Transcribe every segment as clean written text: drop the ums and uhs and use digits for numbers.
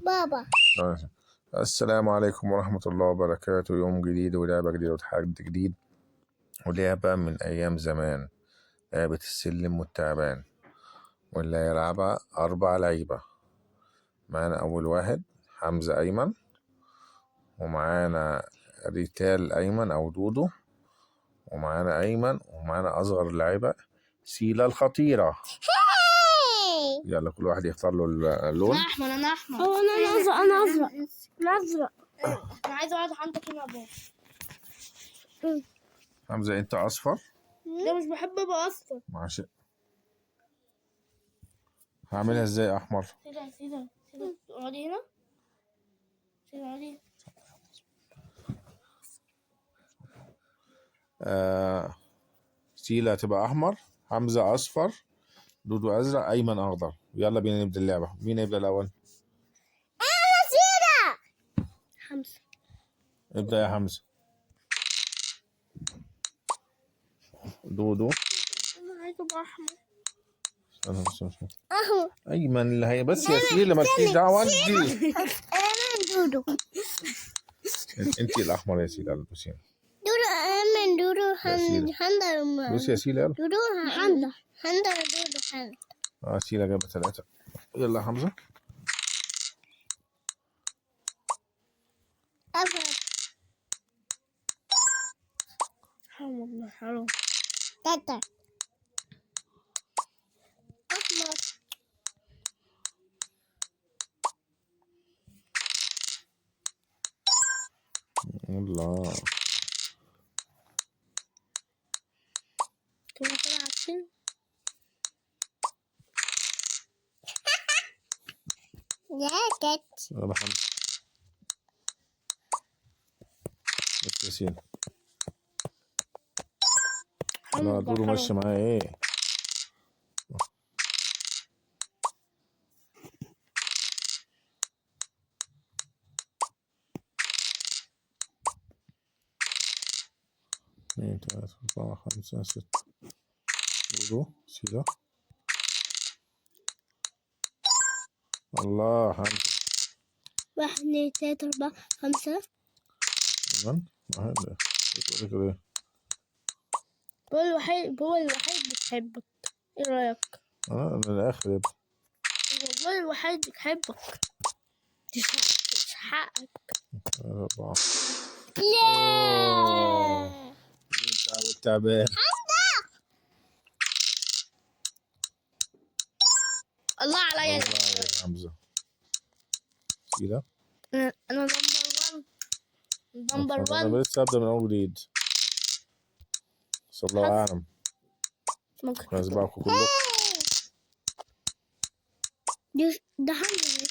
بابا. السلام عليكم ورحمة الله وبركاته. يوم جديد ولعبة جديدة وتحدي جديد ولعبة من أيام زمان، لعبة السلم والتعبان، واللي هيلعبها 4 لعيبة. معانا أول واحد حمزة أيمن، ومعانا ريتال أيمن أو دودو، ومعانا أيمن، ومعانا أصغر لعيبة سيلا الخطيرة. يلا كل واحد يختار له اللون. أنا أحمر. أنا أزرق. أنا أزرق. أنا عايزة أقعد عندك هنا أبوه. حمزة أنت أصفر. ده مش بحب أبقى أصفر. ماشي، هعملها إزاي أحمر؟ سيدة اقعدي هنا. سيدة اقعدي. سيلا تبقى أحمر، حمزة أصفر، دودو أزرق، أيمن أخضر. يلا بينا نبدأ اللعبة. مين يبدأ الأول؟ حمزة. ابدأ يا حمزة. دودو. أنا عايزة أبقى أحمر. أهو. أيمن اللي هي بس يا سيلا، مالكيش دعوة أنت. أنا دودو. أنت الأحمر يا سيلا، البسين. دودو أمن دودو حندر. بصي يا سيلا يلا. دودو حندر دودو حندر. سيلا جابت 3. يلا يا حمزة. أفر. حرام والله حرام. تتر. أحمر. الله. كده عارفين. جاكيت. يلا حمزة. بس يا سيلا. لا دودو ماشي معايا إيه؟ اثنين 3 4 5 6. دودو سيلا. الله حمزة. 1 2 3 4 5. أيمن واحد. بتقولي كده إيه؟ هو الوحيد بتحبك. ايه رأيك؟ أنا للآخر يبقى. والله الوحيد بتحبك. مش حقك. 4. ياه. التعبان. الله عليا. الله يا حمزة. سيلا. أنا نمبر 1. أنا لسه أبدأ من أول جديد. بس الله أعلم. ممكن هسبقكم كلكم. ده حمزة.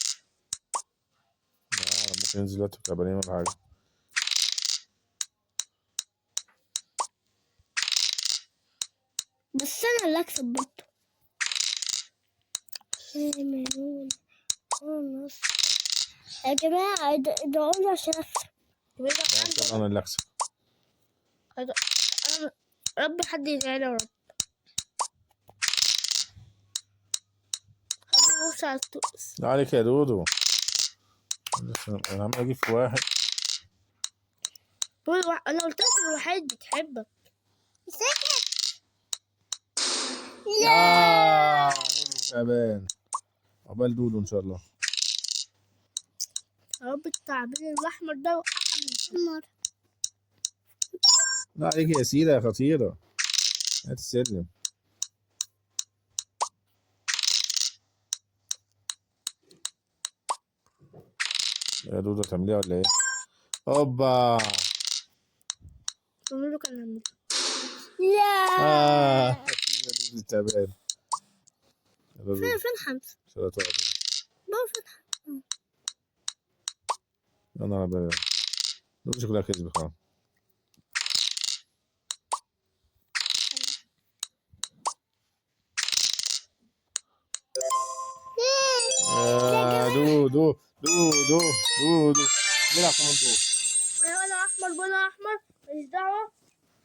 ممكن ينزل دلوقتي تعبانين ولا حاجة. بس أنا اللي أكسب برضه. يا جماعة ادعوا عشان أكسب. أنا اللي أكسب. أنا رب حد يدعي يا رب. بص على الطقس. لا عليك يا دودو. أنا عمال أجيب في واحد. أنا قلت لك الوحيد بتحبك. لا تعبان. عقبال دودو إن شاء الله. يا رب التعبان الأحمر ده أحمر. لا عليك يا سيدة يا خطيرة. هات السلم. يا دودو تعمليها ولا إيه؟ هوبا. له كان عامل. لا. دودو تعبان. فين حمزة؟ بابا فين حمزة؟ أنا بقى. دودو شكلها كذب خلاص. دودو نلعب كمان دور. وأنا أحمر ماليش دعوة.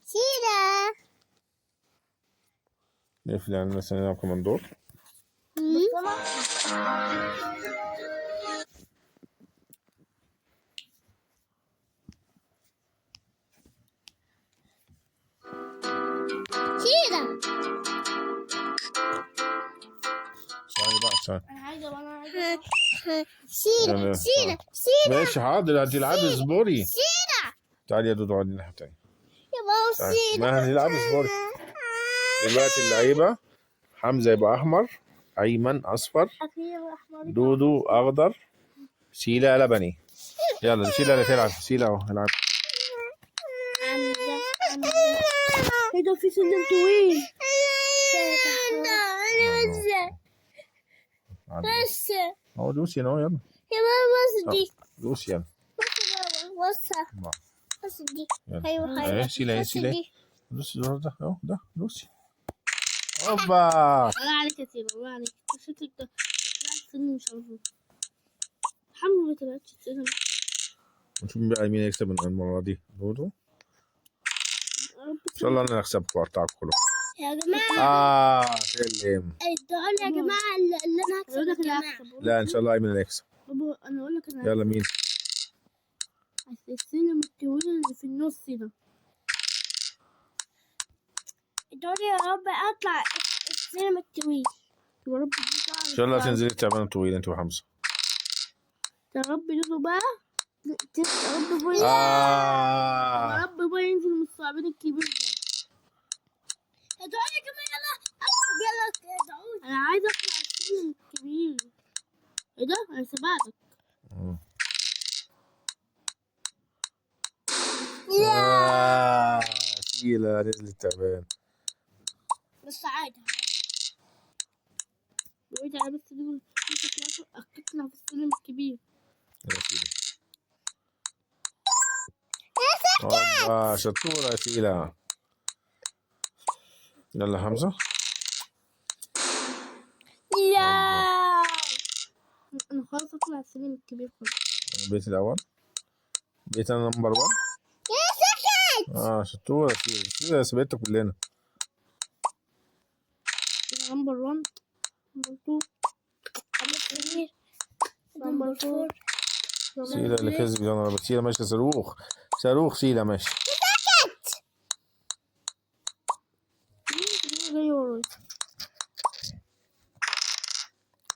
سيرة. نقفل يعني مثلا نلعب كمان دور. بس أنا تعالى. انا عايزه سيرة يلا. سيرة سيرة ماشي حاضر، هتلعبي اصبري. تعالي يا دودو، عندنا حاجة تانية. يا بابا تعالي. سيرة. ما هنلعب اصبري. دلوقتي اللعيبة: حمزة يبقى أحمر، أيمن أصفر، اخيرا احمر. دودو أخضر، سيلا لبني. يلا سيلا اللي تلعب، سيلا أهو العب. حمزه. ايه ده، في سلم طويل. بس أهو دوسي أهو يلا. يا بابا بص دي. دوسي يلا. بص بابا بصها. بص دي. يلا. ايوه اهي ايوه. سيلا، اهي بص سيلا. دي. دوسي الزرار ده اهو، ده دوسي. اوبا. الله عليك يا سيدي، الله عليك. شكلك ده طلعت سلم مش عارفه. الحمد لله طلعتش سلم. نشوف بقى مين هيكسب المرة دي، دودو. ان شاء الله انا هكسبكم وارتاحكم كلكم. يا جماعة سلم. ادعوا لي يا جماعة اللي انا اقول لك هكسب يا انا جماعة. هكسب. لا ان شاء الله ايمن اللي هيكسب. بابا انا اقول لك انا يلا مين؟ السلم الطويل اللي في النص ده. ادعوا لي يا رب اطلع السينما الطويل. يا رب ان شاء الله تنزلي التعبان الطويل انت وحمزة. يا رب دودو بقى. يا رب بقى. يا رب بقى ينزل من الصعبين الكبير ده. ادعوا لي كمان يلا ادعوا لي. انا عايز اطلع السلم الكبير. ايه ده، انا سبقتك. سيلا نزل التعبان. بس عادي. وإيه على بس دودو تطلع في السلم الكبير. يا سيلا. اوبا شطورة يا سيلا. يلا حمزة. يا انا خلاص اطلع السلم الكبير خالص. البيت الاول. بيت انا نمبر 1. شطورة سيلا. سيلا سبقتك كلنا. نمبر 1، نمبر 2، نمبر 4. سيلا اللي كسب. يلا بس سيلا ماشية صاروخ. صاروخ سيلا ماشي. جاي وراي.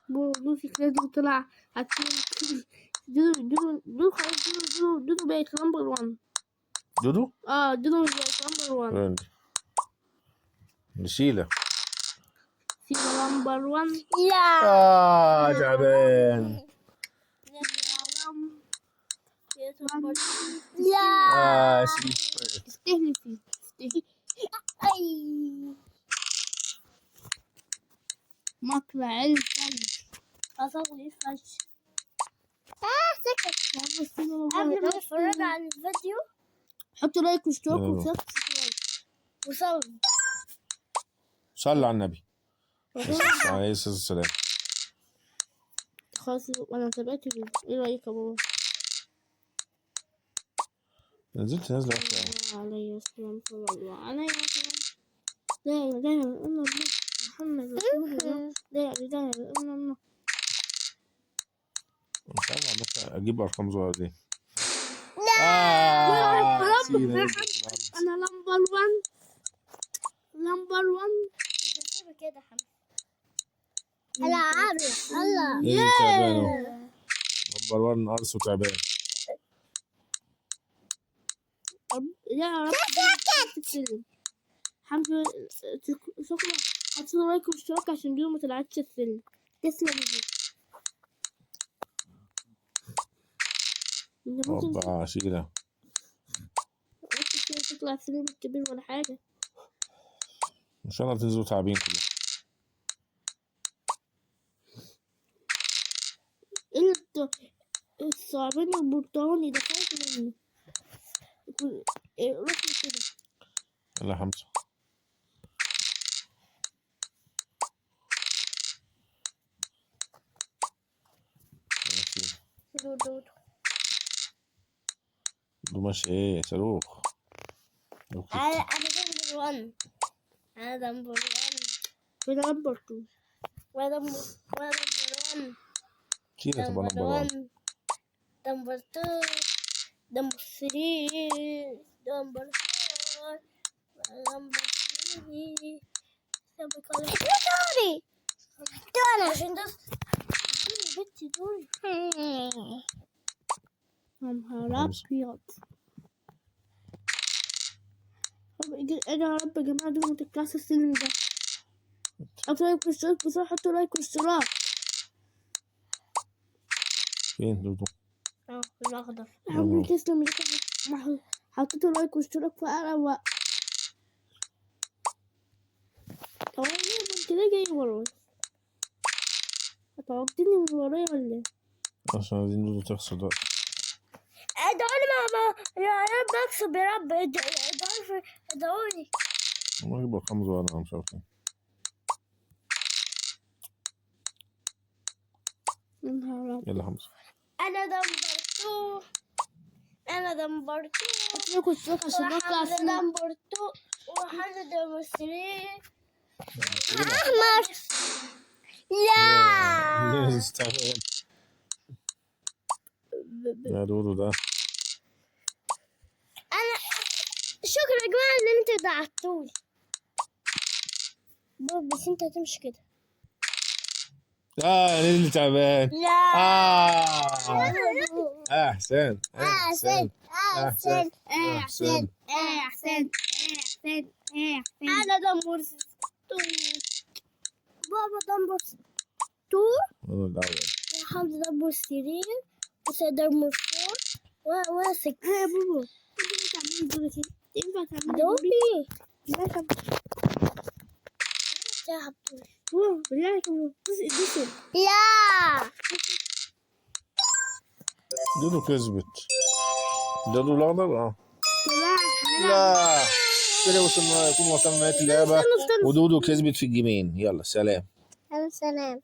لوسي كده طلع هتسلم. دودو خلاص. دودو بقت نمبر 1. دودو؟ دودو بقت نمبر 1. وين دي؟ سيلا. سيلا نمبر 1. تعبان. لا استهلي فيه. مطلع الثلج. أصلي فش. سكت. قبل ما نتفرج على الفيديو حطوا لايك واشتراك وسبسكرايب وصلي. صلوا على النبي عليه الصلاة والسلام. خلاص وانا تابعت. ايه رايك يا بابا؟ نزلت نازلة وحشة. عليه السلام صلى الله عليه وسلم. دايما قلنا محمد رسول الله. دايما قلنا مش عارف عملت اجيب ارقام صغيرة دي. انا نمبر 1. نمبر 1 كده حمد. هلا عارف هلا. ايه تعبان اهو. نمبر 1 ناقص وتعبان. يا رب تتكلم. الحمد لله. شكرا. حطوا لايك واشتراك عشان دي ما طلعتش السلم. تسلم دي. اوبا سيلا. مش تطلع السلم الكبير ولا حاجة. ان شاء الله تنزلوا تعبين كلهم. ايه الصعبين البرتقاني ده خايف منه. روح كده. يلا حمزة. دو ماشي ايه صاروخ. أنا نمبر 1. أنا نمبر 1. كده نمبر 2. وأنا نمبر 1. سيلا تبقى نمبر 1. نمبر 2. نمبر 3. نمبر 4. نمبر 3. نمبر 4. دول عشان ده بنتي دول. يا نهار ابيض. ايه يا رب يا جماعه دول ما تطلعش السلم ده. حطوا لايك واشتراك بسرعه، حطوا لايك واشتراك. فين دودو؟ الأخضر. حبيبي تسلم حطيتوا لايك واشتراك في اقرب وقت. هو انا انت ليه جاي ورايا؟ طلبتني من ورايا ولا ايه؟ عشان عايزين دودو تخسر دلوقتي. ادعوني ماما يا رب اكسب يا رب. ادعوني. والله يجيب ارقام صغيرة انا مش عارف ايه. يا نهار ابيض. يلا حمزة. انا دمرتوه. انا دمرتوه. حطوا لايك واشتراك عشان نطلع وحمزة السلم. دمرتوه. وحمزة دمرتوه. احمر. لا. ليه استعمل يا دودو ده؟ انا شكرا يا جماعه ان انتوا دعتولي. بس انت هتمشي كده. انا اللي تعبان. لا. احسن احسن احسن احسن احسن انا دمرت بابا دمرت انا الاول. حمزة دمر سرير وسيد دمر فور وانا سكت. يا بابا ينفع تعملي دول كده؟ ينفع تعملي دوري لا طب تعب. بابا بالله عليك بص ايديكم. لا. دودو كسبت. دودو الاخضر اه. جماعة لا كده وصلنا نهاية اللعبة ودودو كسبت في الجيمين. يلا سلام. سلام.